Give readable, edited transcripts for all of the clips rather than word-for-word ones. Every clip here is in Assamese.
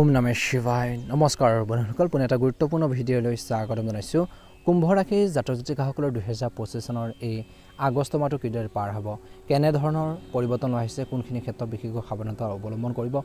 ওম নমঃ শিৱায় নমস্কাৰ বন্ধুসকল পুনে এটা গুৰুত্বপূৰ্ণ ভিডিঅ' লৈ স্বাগতম জনাইছো কুম্ভ ৰাশি জাতক জাতিকাসকলৰ 2025 চনৰ এই আগষ্ট মাহটো কিদৰে পাৰ হ'ব কেনে ধৰণৰ পৰিৱৰ্তন আহিছে কোনখিনি ক্ষেত্ৰত বিশেষকৈ সাৱধানতা অৱলম্বন কৰিব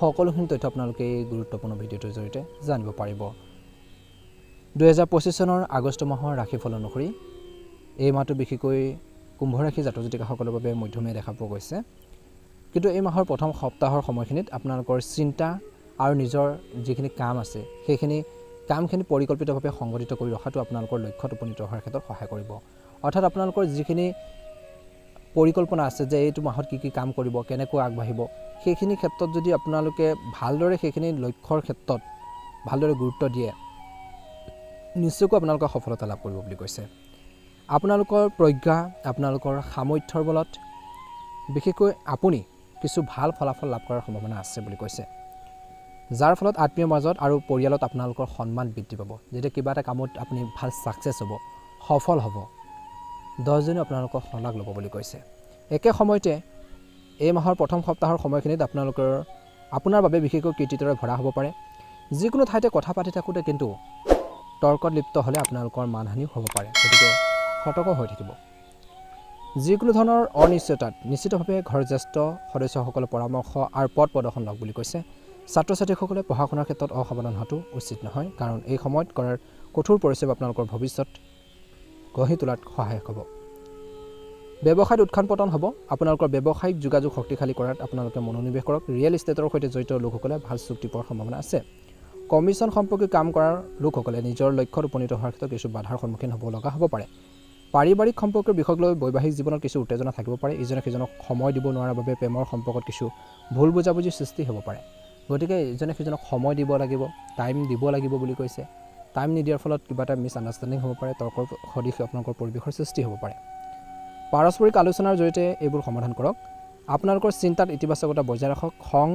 সকলোখিনি তথ্য আপোনালোকে এই গুৰুত্বপূৰ্ণ ভিডিঅ'টোৰ জৰিয়তে জানিব পাৰিব 2025 চনৰ আগষ্ট মাহৰ ৰাশিফল অনুসৰি এই মাহটো বিশেষকৈ কুম্ভ ৰাশি জাতক জাতিকাসকলৰ বাবে মধ্যমীয়া দেখা পোৱা গৈছে কিন্তু এই মাহৰ প্ৰথম সপ্তাহৰ সময়খিনিত আপোনালোকৰ চিন্তা আৰু নিজৰ যিখিনি কাম আছে সেইখিনি কামখিনি পৰিকল্পিতভাৱে সংগঠিত কৰি ৰখাটো আপোনালোকৰ লক্ষ্যত উপনীত হোৱাৰ ক্ষেত্ৰত সহায় কৰিব অৰ্থাৎ আপোনালোকৰ যিখিনি পৰিকল্পনা আছে যে এইটো মাহত কি কাম কৰিব কেনেকৈ আগবাঢ়িব সেইখিনি ক্ষেত্ৰত যদি আপোনালোকে ভালদৰে সেইখিনি লক্ষ্যৰ ক্ষেত্ৰত ভালদৰে গুৰুত্ব দিয়ে নিশ্চয়কৈ আপোনালোকে সফলতা লাভ কৰিব বুলি কৈছে আপোনালোকৰ প্ৰজ্ঞা আপোনালোকৰ সামৰ্থ্যৰ বলত বিশেষকৈ আপুনি কিছু ভাল ফলাফল লাভ কৰাৰ সম্ভাৱনা আছে বুলি কৈছে যাৰ ফলত আত্মীয় মাজত আৰু পৰিয়ালত আপোনালোকৰ সন্মান বৃদ্ধি পাব যেতিয়া কিবা এটা কামত আপুনি ভাল সাকসেস হ'ব সফল হ'ব 10 জনে আপোনালোকক শলাগ ল'ব বুলি কৈছে একে সময়তে এই মাহৰ প্ৰথম সপ্তাহৰ সময়খিনিত আপোনাৰ বাবে বিশেষকৈ কৃতিত্বৰে ভৰা হ'ব পাৰে যিকোনো ঠাইতে কথা পাতি থাকোতে কিন্তু তৰ্কত লিপ্ত হ'লে আপোনালোকৰ মানহানি হ'ব পাৰে গতিকে সতৰ্ক হৈ থাকিব যিকোনো ধৰণৰ অনিশ্চয়তাত নিশ্চিতভাৱে ঘৰ জ্যেষ্ঠ সদস্যসকলৰ পৰামৰ্শ আৰু পথ প্ৰদৰ্শন লওক বুলি কৈছে ছাত্ৰ ছাত্ৰীসকলে পঢ়া শুনাৰ ক্ষেত্ৰত অসাৱধান হোৱাটো উচিত নহয় কাৰণ এই সময়ত কৰাৰ কঠোৰ পৰিশ্ৰম আপোনালোকৰ ভৱিষ্যত গঢ়ি তোলাত সহায়ক হ'ব ব্যৱসায়ত উত্থান পতন হ'ব আপোনালোকৰ ব্যৱসায়িক যোগাযোগ শক্তিশালী কৰাত আপোনালোকে মনোনিৱেশ কৰক ৰিয়েল এষ্টেটৰ সৈতে জড়িত লোকসকলে ভাল চুক্তি পোৱাৰ সম্ভাৱনা আছে কমিছন সম্পৰ্কীয় কাম কৰাৰ লোকসকলে নিজৰ লক্ষ্যত উপনীত হোৱাৰ ক্ষেত্ৰত কিছু বাধাৰ সন্মুখীন হ'ব লগা হ'ব পাৰে পাৰিবাৰিক সম্পৰ্কৰ বিষয়ক লৈ বৈবাহিক জীৱনত কিছু উত্তেজনা থাকিব পাৰে ইজনে সিজনক সময় দিব নোৱাৰাৰ বাবে প্ৰেমৰ সম্পৰ্কত কিছু ভুল বুজাবুজি সৃষ্টি হ'ব পাৰে গতিকে ইজনে সিজনক সময় দিব লাগিব টাইম দিব লাগিব বুলি কৈছে টাইম নিদিয়াৰ ফলত কিবা এটা মিছ আণ্ডাৰষ্টেণ্ডিং হ'ব পাৰে তৰ্কৰ সদৃশ আপোনালোকৰ পৰিৱেশৰ সৃষ্টি হ'ব পাৰে পাৰস্পৰিক আলোচনাৰ জৰিয়তে এইবোৰ সমাধান কৰক আপোনালোকৰ চিন্তাত ইতিবাচকতা বজাই ৰাখক খং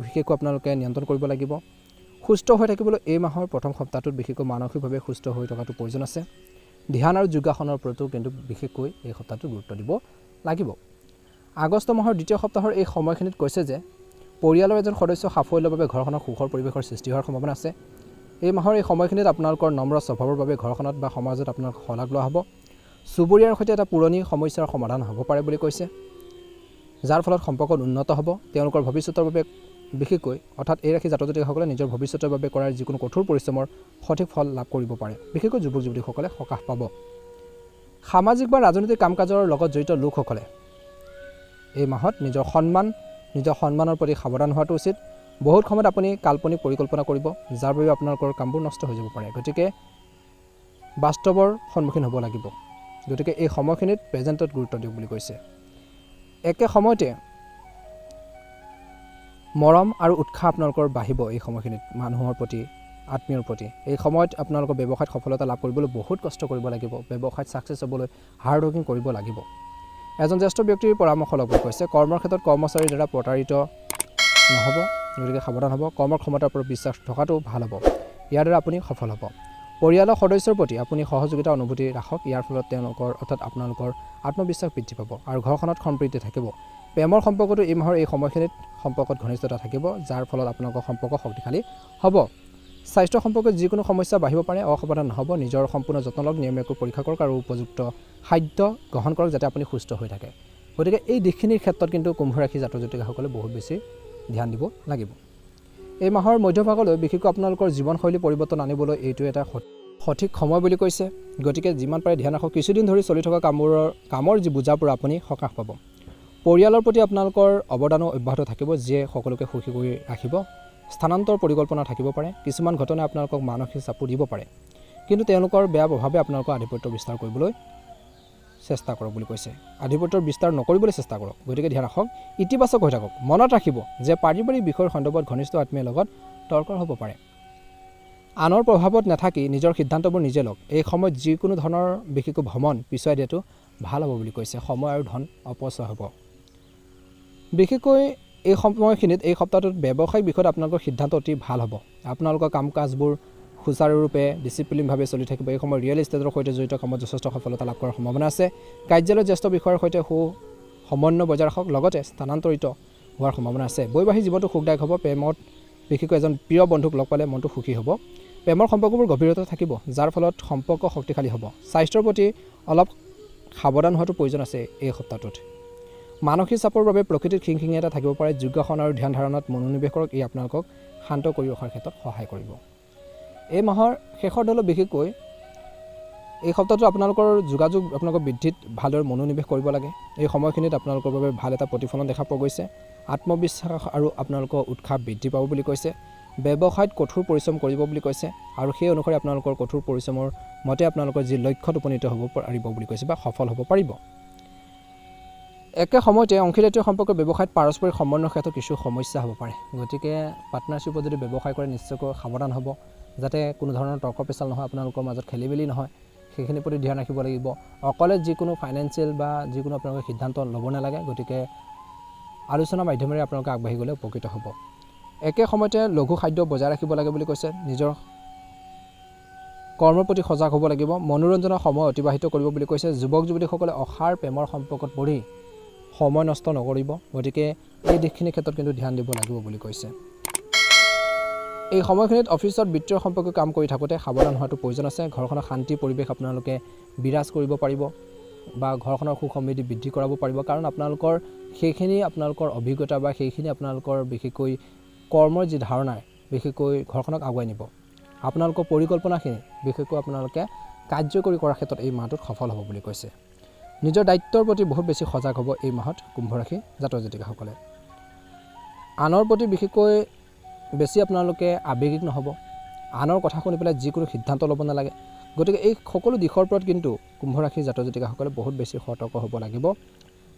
বিশেষকৈ আপোনালোকে নিয়ন্ত্ৰণ কৰিব লাগিব সুস্থ হৈ থাকিবলৈ এই মাহৰ প্ৰথম সপ্তাহটোত বিশেষকৈ মানসিকভাৱে সুস্থ হৈ থকাটো প্ৰয়োজন আছে ধ্যান আৰু যোগাসনৰ প্ৰতিও কিন্তু বিশেষকৈ এই সপ্তাহটো গুৰুত্ব দিব লাগিব আগষ্ট মাহৰ দ্বিতীয় সপ্তাহৰ এই সময়খিনিত কৈছে যে পৰিয়ালৰ এজন সদস্য সাফল্যৰ বাবে ঘৰখনৰ সুখৰ পৰিৱেশৰ সৃষ্টি হোৱাৰ সম্ভাৱনা আছে এই মাহৰ এই সময়খিনিত আপোনালোকৰ নম্ৰ স্বভাৱৰ বাবে ঘৰখনত বা সমাজত আপোনালোকক শলাগ লোৱা হ'ব চুবুৰীয়াৰ সৈতে এটা পুৰণি সমস্যাৰ সমাধান হ'ব পাৰে বুলি কৈছে যাৰ ফলত সম্পৰ্ক উন্নত হ'ব তেওঁলোকৰ ভৱিষ্যতৰ বাবে বিশেষকৈ অৰ্থাৎ এই ৰাশি জাতক জাতিকাসকলে নিজৰ ভৱিষ্যতৰ বাবে কৰাৰ যিকোনো কঠোৰ পৰিশ্ৰমৰ সঠিক ফল লাভ কৰিব পাৰে বিশেষকৈ যুৱক যুৱতীসকলে সকাহ পাব সামাজিক বা ৰাজনৈতিক কাম কাজৰ লগত জড়িত লোকসকলে এই মাহত নিজৰ সন্মানৰ প্ৰতি সাৱধান হোৱাটো উচিত বহুত সময়ত আপুনি কাল্পনিক পৰিকল্পনা কৰিব যাৰ বাবে আপোনালোকৰ কামবোৰ নষ্ট হৈ যাব পাৰে গতিকে বাস্তৱৰ সন্মুখীন হ'ব লাগিব গতিকে এই সময়খিনিত প্ৰেজেণ্টত গুৰুত্ব দিয়ক বুলি কৈছে একে সময়তে মৰম আৰু উৎসাহ আপোনালোকৰ বাঢ়িব এই সময়খিনিত মানুহৰ প্ৰতি আত্মীয়ৰ প্ৰতি এই সময়ত আপোনালোকৰ ব্যৱসায়ত সফলতা লাভ কৰিবলৈ বহুত কষ্ট কৰিব লাগিব ব্যৱসায়ত সাকসেস হ'বলৈ হাৰ্ড ৱৰ্কিং কৰিব লাগিব এজন জ্যেষ্ঠ ব্যক্তিৰ পৰামৰ্শ ল'ব কৈছে কৰ্মৰ ক্ষেত্ৰত কৰ্মচাৰীৰ দ্বাৰা প্ৰতাৰিত নহ'ব গতিকে সাৱধান হ'ব কৰ্মৰ ক্ষমতাৰ ওপৰত বিশ্বাস থকাটো ভাল হ'ব ইয়াৰ দ্বাৰা আপুনি সফল হ'ব পৰিয়ালৰ সদস্যৰ প্ৰতি আপুনি সহযোগিতা অনুভূতি ৰাখক ইয়াৰ ফলত তেওঁলোকৰ অৰ্থাৎ আপোনালোকৰ আত্মবিশ্বাস বৃদ্ধি পাব আৰু ঘৰখনত সম্প্ৰীতি থাকিব প্ৰেমৰ সম্পৰ্কটো এই মাহৰ এই সময়খিনিত সম্পৰ্কত ঘনিষ্ঠতা থাকিব যাৰ ফলত আপোনালোকৰ সম্পৰ্ক শক্তিশালী হ'ব স্বাস্থ্য সম্পৰ্কত যিকোনো সমস্যা বাঢ়িব পাৰে অসাৱধান নহ'ব নিজৰ সম্পূৰ্ণ যত্ন লওক নিয়মীয়াকৈ পৰীক্ষা কৰক আৰু উপযুক্ত খাদ্য গ্ৰহণ কৰক যাতে আপুনি সুস্থ হৈ থাকে গতিকে এই দিশখিনিৰ ক্ষেত্ৰত কিন্তু কুম্ভ ৰাশি জাতক জাতিকাসকলে বহুত বেছি ধ্যান দিব লাগিব এই মাহৰ মধ্যভাগলৈ বিশেষকৈ আপোনালোকৰ জীৱনশৈলী পৰিৱৰ্তন আনিবলৈ এইটো এটা সঠিক সময় বুলি কৈছে গতিকে যিমান পাৰে ধ্যান ৰাখক কিছুদিন ধৰি চলি থকা কামৰ যি বুজাৰ পৰা আপুনি সকাহ পাব পৰিয়ালৰ প্ৰতি আপোনালোকৰ অৱদানো অব্যাহত থাকিব যিয়ে সকলোকে সুখী কৰি ৰাখিব স্থানান্তৰ পৰিকল্পনা থাকিব পাৰে কিছুমান ঘটনাই আপোনালোকক মানসিক চাপ দিব পাৰে কিন্তু তেওঁলোকৰ বেয়া প্ৰভাৱে আপোনালোকৰ আধিপত্য বিস্তাৰ কৰিবলৈ চেষ্টা কৰক বুলি কৈছে আধিপত্যৰ বিস্তাৰ নকৰিবলৈ চেষ্টা কৰক গতিকে ধ্যান ৰাখক ইতিবাচক হৈ থাকক মনত ৰাখিব যে পাৰিবাৰিক বিষয়ৰ সন্দৰ্ভত ঘনিষ্ঠ আত্মীয়ৰ লগত তৰ্ক হ'ব পাৰে আনৰ প্ৰভাৱত নাথাকি নিজৰ সিদ্ধান্তবোৰ নিজে লওক এই সময়ত যিকোনো ধৰণৰ বিশেষকৈ ভ্ৰমণ পিছুৱাই দিয়াটো ভাল হ'ব বুলি কৈছে সময় আৰু ধন অপচয় হ'ব বিশেষকৈ এই সময়খিনিত এই সপ্তাহটোত ব্যৱসায়িক বিষয়ত আপোনালোকৰ সিদ্ধান্ত অতি ভাল হ'ব আপোনালোকৰ কাম কাজবোৰ সুচাৰুৰূপে ডিসিপ্লিনভাৱে চলি থাকিব এই সময় ৰিয়েল এষ্টেটৰ সৈতে জড়িত কামত যথেষ্ট সফলতা লাভ কৰাৰ সম্ভাৱনা আছে কাৰ্যালয়ৰ জ্যেষ্ঠ বিষয়ৰ সৈতে সমন্বয় বজাই ৰাখক লগতে স্থানান্তৰিত হোৱাৰ সম্ভাৱনা আছে বৈবাহিক জীৱনটো সুখদায়ক হ'ব প্ৰেমত বিশেষকৈ এজন প্ৰিয় বন্ধুক লগ পালে মনটো সুখী হ'ব। প্ৰেমৰ সম্পৰ্কবোৰ গভীৰতা থাকিব, যাৰ ফলত সম্পৰ্ক শক্তিশালী হ'ব। স্বাস্থ্যৰ প্ৰতি অলপ সাৱধান হোৱাটো প্ৰয়োজন আছে এই সপ্তাহটোত। মানসিক চাপৰ বাবে প্ৰকৃতিত খিংখিঙি এটা থাকিব পাৰে। যোগাসন আৰু ধ্যান ধাৰণাত মনোনিৱেশ কৰক, ই আপোনালোকক শান্ত কৰি ৰখাৰ ক্ষেত্ৰত সহায় কৰিব। এই মাহৰ শেষৰ দলত বিশেষকৈ এই সপ্তাহটো আপোনালোকৰ যোগাযোগ আপোনালোকৰ বৃদ্ধিত ভালদৰে মনোনিৱেশ কৰিব লাগে। এই সময়খিনিত আপোনালোকৰ বাবে ভাল এটা প্ৰতিফলন দেখা পোৱা গৈছে। আত্মবিশ্বাস আৰু আপোনালোকৰ উৎসাহ বৃদ্ধি পাব বুলি কৈছে। ব্যৱসায়ত কঠোৰ পৰিশ্ৰম কৰিব বুলি কৈছে আৰু সেই অনুসৰি আপোনালোকৰ কঠোৰ পৰিশ্ৰমৰ মতে আপোনালোকৰ যি লক্ষ্যত উপনীত হ'ব পাৰিব বুলি কৈছে বা সফল হ'ব পাৰিব। একে সময়তে অংশীদাৰীত্ব সম্পৰ্ক ব্যৱসায়ত পাৰস্পৰিক সমন্বয়ৰ ক্ষেত্ৰত কিছু সমস্যা হ'ব পাৰে। গতিকে পাৰ্টনাৰশ্বিপত যদি ব্যৱসায় কৰে নিশ্চয়কৈ সাৱধান হ'ব, যাতে কোনো ধৰণৰ তৰ্ক পেচাল নহয়, আপোনালোকৰ মাজত খেলি মেলি নহয়, সেইখিনিৰ প্ৰতি ধ্যান ৰাখিব লাগিব। অকলে যিকোনো ফাইনেন্সিয়েল বা যিকোনো আপোনালোকে সিদ্ধান্ত ল'ব নালাগে। গতিকে আলোচনাৰ মাধ্যমেৰে আপোনালোকে আগবাঢ়ি গ'লে উপকৃত হ'ব। একে সময়তে লঘু খাদ্য বজাই ৰাখিব লাগে বুলি কৈছে। নিজৰ কৰ্মৰ প্ৰতি সজাগ হ'ব লাগিব। মনোৰঞ্জনৰ সময় অতিবাহিত কৰিব বুলি কৈছে। যুৱক যুৱতীসকলে অসাৰ প্ৰেমৰ সম্পৰ্কত পৰি সময় নষ্ট নকৰিব। গতিকে এই দিশখিনিৰ ক্ষেত্ৰত কিন্তু ধ্যান দিব লাগিব বুলি কৈছে। এই সময়খিনিত অফিচত বিত্তীয় সম্পৰ্কে কাম কৰি থাকোঁতে সাৱধান হোৱাটো প্ৰয়োজন আছে। ঘৰখনৰ শান্তি পৰিৱেশ আপোনালোকে বিৰাজ কৰিব পাৰিব বা ঘৰখনৰ সুখ সমৃদ্ধি বৃদ্ধি কৰাব পাৰিব, কাৰণ আপোনালোকৰ সেইখিনি আপোনালোকৰ অভিজ্ঞতা বা সেইখিনি আপোনালোকৰ বিশেষকৈ কৰ্মৰ যি ধাৰণাই বিশেষকৈ ঘৰখনক আগুৱাই নিব। আপোনালোকৰ পৰিকল্পনাখিনি বিশেষকৈ আপোনালোকে কাৰ্যকৰী কৰাৰ ক্ষেত্ৰত এই মাহটোত সফল হ'ব বুলি কৈছে। নিজৰ দায়িত্বৰ প্ৰতি বহুত বেছি সজাগ হ'ব এই মাহত কুম্ভ ৰাশি জাতক জাতিকাসকলে। আনৰ প্ৰতি বিশেষকৈ বেছি আপোনালোকে আৱেগিক নহ'ব। আনৰ কথা শুনি পেলাই যিকোনো সিদ্ধান্ত ল'ব নালাগে। গতিকে এই সকলো দিশৰ ওপৰত কিন্তু কুম্ভ ৰাশিৰ জাতক জাতিকাসকলে বহুত বেছি সতৰ্ক হ'ব লাগিব।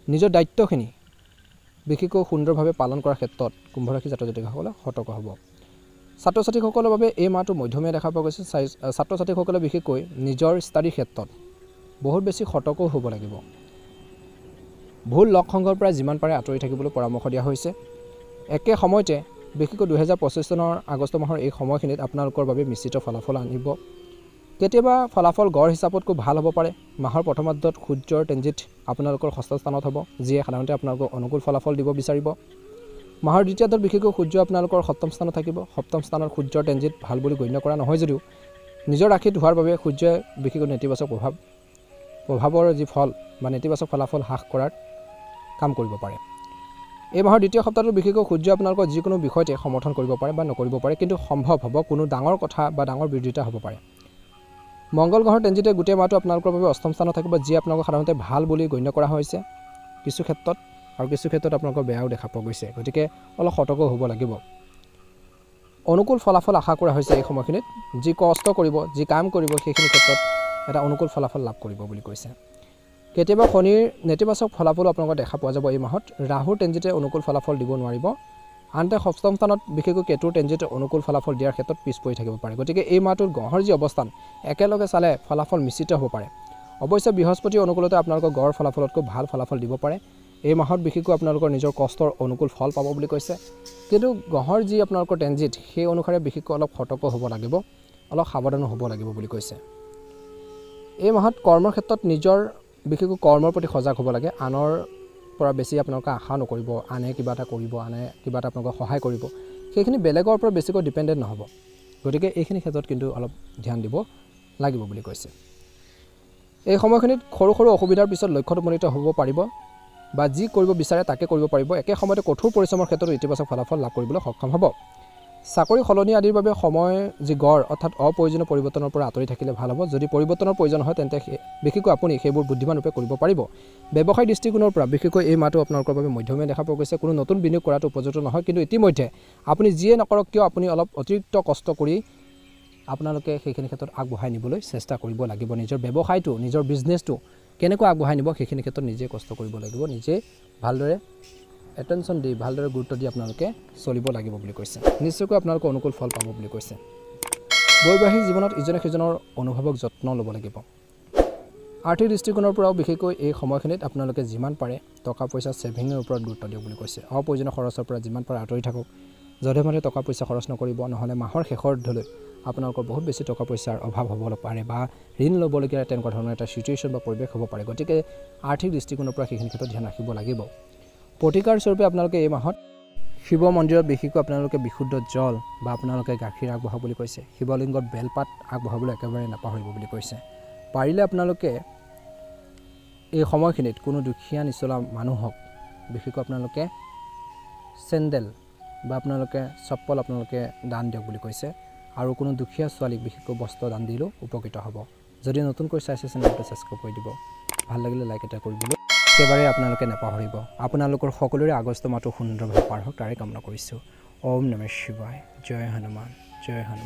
নিজৰ দায়িত্বখিনি বিশেষকৈ সুন্দৰভাৱে পালন কৰাৰ ক্ষেত্ৰত কুম্ভ ৰাশিৰ জাতক জাতিকাসকলে সতৰ্ক হ'ব। ছাত্ৰ ছাত্ৰীসকলৰ বাবে এই মাহটো মধ্যমীয়া দেখা পোৱা গৈছে। ছাত্ৰ ছাত্ৰীসকলে বিশেষকৈ নিজৰ ষ্টাডিৰ ক্ষেত্ৰত বহুত বেছি সতৰ্কও হ'ব লাগিব। ভুল লগ সংগৰ পৰা যিমান পাৰে আঁতৰি থাকিবলৈ পৰামৰ্শ দিয়া হৈছে। একে সময়তে বিশেষকৈ 2025 চনৰ আগষ্ট মাহৰ এই সময়খিনিত আপোনালোকৰ বাবে মিশ্ৰিত ফলাফল আনিব। কেতিয়াবা ফলাফল গড় হিচাপতকৈ ভাল হ'ব পাৰে। মাহৰ প্ৰথমাৰ্ধত সূৰ্যৰ ট্ৰেনজিট আপোনালোকৰ ষষ্ঠ স্থানত হ'ব, যিয়ে সাধাৰণতে আপোনালোকক অনুকূল ফলাফল দিব বিচাৰিব। মাহৰ দ্বিতীয়াৰ্ধত বিশেষকৈ সূৰ্য আপোনালোকৰ সপ্তম স্থানত থাকিব। সপ্তম স্থানত সূৰ্যৰ ট্ৰেনজিট ভাল বুলি গণ্য কৰা নহয় যদিও নিজৰ ৰাশিত হোৱাৰ বাবে সূৰ্যই বিশেষকৈ নেতিবাচক প্ৰভাৱৰ যি ফল বা নেতিবাচক ফলাফল হ্ৰাস কৰাৰ কাম কৰিব পাৰে। এই মাহৰ দ্বিতীয় সপ্তাহটোত বিশেষকৈ সূৰ্য আপোনালোকৰ যিকোনো বিষয়তে সমৰ্থন কৰিব পাৰে বা নকৰিব পাৰে, কিন্তু সম্ভৱ হ'ব কোনো ডাঙৰ কথা বা ডাঙৰ বিৰোধিতা হ'ব পাৰে। মংগল গ্ৰহৰ ট্ৰেনজিটে গোটেই মাহটো আপোনালোকৰ বাবে অষ্টম স্থানত থাকিব, যি আপোনালোকক সাধাৰণতে ভাল বুলি গণ্য কৰা হৈছে কিছু ক্ষেত্ৰত, আৰু কিছু ক্ষেত্ৰত আপোনালোকৰ বেয়াও দেখা পোৱা গৈছে। গতিকে অলপ সতৰ্ক হ'ব লাগিব। অনুকূল ফলাফল আশা কৰা হৈছে এই সময়খিনিত। যি কষ্ট কৰিব, যি কাম কৰিব, সেইখিনি ক্ষেত্ৰত এটা অনুকূল ফলাফল লাভ কৰিব বুলি কৈছে। কেতিয়াবা শনিৰ নেতিবাচক ফলাফলো আপোনালোকৰ দেখা পোৱা যাব এই মাহত। ৰাহুৰ ট্ৰেনজিটে অনুকূল ফলাফল দিব নোৱাৰিব। আনহাতে সপ্তম স্থানত বিশেষকৈ কেতুৰ ট্ৰেনজিটে অনুকূল ফলাফল দিয়াৰ ক্ষেত্ৰত পিছ পৰি থাকিব পাৰে। গতিকে এই মাহটোৰ গ্ৰহৰ যি অৱস্থান একেলগে চালে ফলাফল মিশ্ৰিত হ'ব পাৰে। অৱশ্যে বৃহস্পতিৰ অনুকূলতে আপোনালোকৰ গড় ফলাফলতকৈ ভাল ফলাফল দিব পাৰে। এই মাহত বিশেষকৈ আপোনালোকৰ নিজৰ কষ্টৰ অনুকূল ফল পাব বুলি কৈছে। কিন্তু গ্ৰহৰ যি আপোনালোকৰ ট্ৰেনজিট সেই অনুসাৰে বিশেষকৈ অলপ সতৰ্ক হ'ব লাগিব, অলপ সাৱধানো হ'ব লাগিব বুলি কৈছে। এই মাহত কৰ্মৰ ক্ষেত্ৰত নিজৰ বিশেষকৈ কৰ্মৰ প্ৰতি সজাগ হ'ব লাগে। আনৰ পৰা বেছি আপোনালোকে আশা নকৰিব। আনে কিবা এটা কৰিব, আনে কিবা এটা আপোনালোকক সহায় কৰিব, সেইখিনি বেলেগৰ ওপৰত বেছিকৈ ডিপেণ্ডেণ্ট নহ'ব। গতিকে এইখিনি ক্ষেত্ৰত কিন্তু অলপ ধ্যান দিব লাগিব বুলি কৈছে। এই সময়খিনিত সৰু সৰু অসুবিধাৰ পিছত লক্ষ্যত উপনীত হ'ব পাৰিব বা যি কৰিব বিচাৰে তাকে কৰিব পাৰিব। একে সময়তে কঠোৰ পৰিশ্ৰমৰ ক্ষেত্ৰত ইতিবাচক ফলাফল লাভ কৰিবলৈ সক্ষম হ'ব। চাকৰি সলনি আদিৰ বাবে সময় যি গড় অৰ্থাৎ অপ্ৰয়োজনীয় পৰিৱৰ্তনৰ পৰা আঁতৰি থাকিলে ভাল হ'ব। যদি পৰিৱৰ্তনৰ প্ৰয়োজন হয় তেন্তে বিশেষকৈ আপুনি সেইবোৰ বুদ্ধিমানৰূপে কৰিব পাৰিব। ব্যৱসায়িক দৃষ্টিকোণৰ পৰা বিশেষকৈ এই মাহটো আপোনালোকৰ বাবে মধ্যমীয়া দেখা পোৱা গৈছে। কোনো নতুন বিনিয়োগ কৰাটো উপযুক্ত নহয়, কিন্তু ইতিমধ্যে আপুনি যিয়ে নকৰক কিয় আপুনি অলপ অতিৰিক্ত কষ্ট কৰি আপোনালোকে সেইখিনি ক্ষেত্ৰত আগবঢ়াই নিবলৈ চেষ্টা কৰিব লাগিব। নিজৰ ব্যৱসায়টো, নিজৰ বিজনেছটো কেনেকৈ আগবঢ়াই নিব সেইখিনি ক্ষেত্ৰত নিজে কষ্ট কৰিব লাগিব। নিজে ভালদৰে এটেনশ্যন দি, ভালদৰে গুৰুত্ব দি আপোনালোকে চলিব লাগিব বুলি কৈছে। নিশ্চয়কৈ আপোনালোকে অনুকূল ফল পাব বুলি কৈছে। বৈবাহিক জীৱনত ইজনে সিজনৰ অনুভৱক যত্ন ল'ব লাগিব। আৰ্থিক দৃষ্টিকোণৰ পৰাও বিশেষকৈ এই সময়খিনিত আপোনালোকে যিমান পাৰে টকা পইচা ছেভিঙৰ ওপৰত গুৰুত্ব দিয়ক বুলি কৈছে। অপ্ৰয়োজনীয় খৰচৰ পৰা যিমান পাৰে আঁতৰি থাকক। যধে মধে টকা পইচা খৰচ নকৰিব, নহ'লে মাহৰ শেষৰ ধলৈ আপোনালোকৰ বহুত বেছি টকা পইচাৰ অভাৱ হ'ব পাৰে বা ঋণ ল'বলগীয়া তেনেকুৱা ধৰণৰ এটা চিটুৱেশ্যন বা পৰিৱেশ হ'ব পাৰে। গতিকে আৰ্থিক দৃষ্টিকোণৰ পৰা সেইখিনি ক্ষেত্ৰত ধ্যান ৰাখিব লাগিব। প্ৰতিকাৰ স্বৰূপে আপোনালোকে এই মাহত শিৱ মন্দিৰত বিশেষকৈ আপোনালোকে বিশুদ্ধ জল বা আপোনালোকে গাখীৰ আগবঢ়াবলৈ কৈছে। শিৱলিংগত বেলপাত আগবঢ়াবলৈ একেবাৰে নাপাহৰিব বুলি কৈছে। পাৰিলে আপোনালোকে এই সময়খিনিত কোনো দুখীয়া নিচলা মানুহক বিশেষকৈ আপোনালোকে চেণ্ডেল বা আপোনালোকে চপ্পল আপোনালোকে দান দিয়ক বুলি কৈছে। আৰু কোনো দুখীয়া ছোৱালীক বিশেষকৈ বস্ত্ৰ দান দিলেও উপকৃত হ'ব। যদি নতুনকৈ চাইছে চেনেলটো ছাবস্ক্ৰাইব কৰি দিব। ভাল লাগিলে লাইক এটা কৰিবলৈ একেবাৰে আপোনালোকে নাপাহৰিব। আপোনালোকৰ সকলোৰে আগষ্ট মাহটো সুন্দৰভাৱে পাৰ হওক তাৰে কামনা কৰিছোঁ। ওম নমঃ শিৱায়। জয় হনুমান, জয় হনুমান।